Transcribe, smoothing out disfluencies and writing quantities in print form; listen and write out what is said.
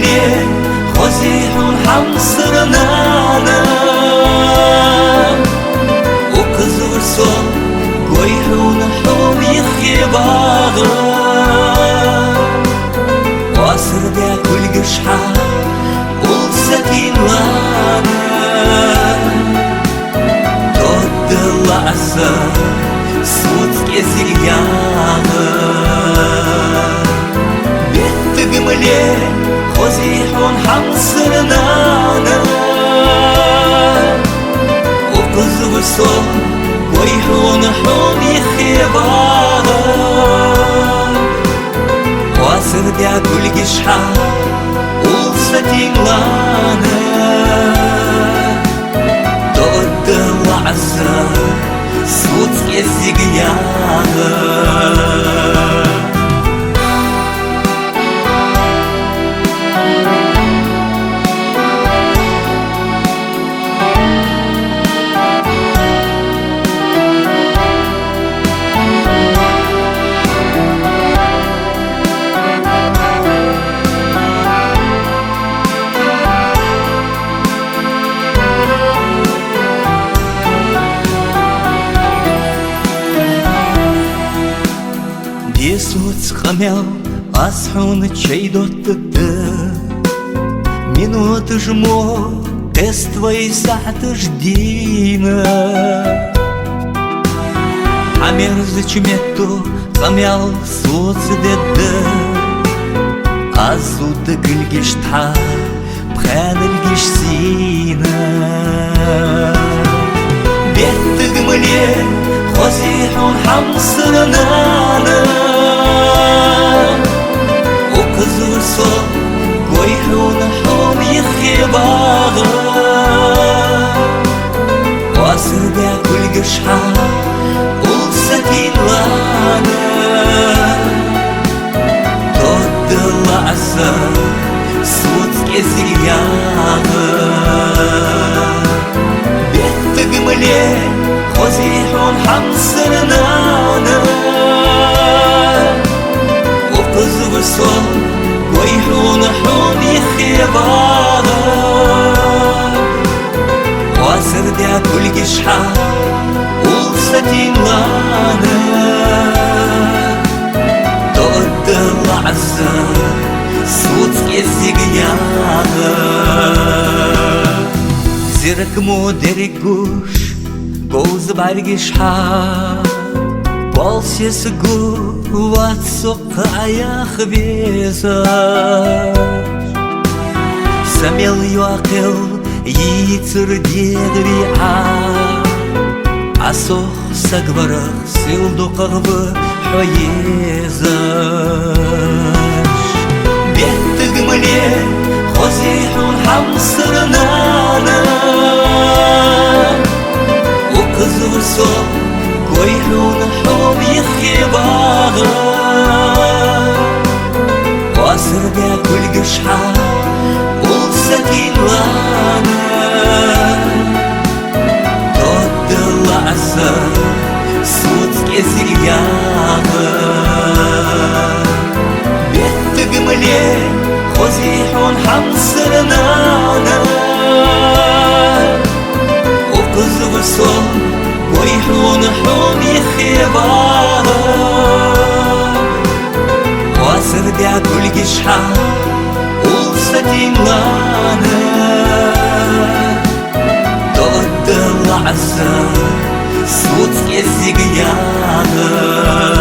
ملي خزيح حمصرنانا وكزور صوم قويحون حوم يخيباغا واصر بيا كل قشحة والسكين وانا تود الله عسى صوت كيسي ياغا بيت قملي خزيحون حمصرنانا وكزور صوم قويحون حوم يخيباغا واصر بيا كل قشحة والسكين وانا تود الله عسى صوت كيسي ياغا Jesús камел асхун чейдот минут жмо тест твои сатождина амерз чмету камел соцдеде азут гилгишта бханилгишсина бет гмле خزيحون حمصرنانا وكزور صوم قويحون حوم يخيباغا واصر بيا كل قشحة والسكين وانا تود الله عسى صوت كيسي ياغا بيت قملي خزيحون حمصرنانا وكزور صوم قويحون حوم يخيباغا واصر بيا كل قشحة والسكين وانا تود الله عسى صوت كيسي ياغا زيرك مو دريقوش Goz bargishha Bolsi sgu Vatso kayach bezar Samel yuaqil Yitzur degri'a Asoch sagvarach Sildo qagvı Hoyezash Bet gmale Khozihun hamsırnana كزور صوم قويحون حوم يخيباغا واصر بيا كل قشحة والسكين وانا تود الله عسى صوت كيسي ياغا بيت قملي خزيحون حمصرنانا وكزور صوم قويحون حوم يخيباغا واصر بيا كل قشحة والسكين وانا تود الله عسى صوت كيسي ياغا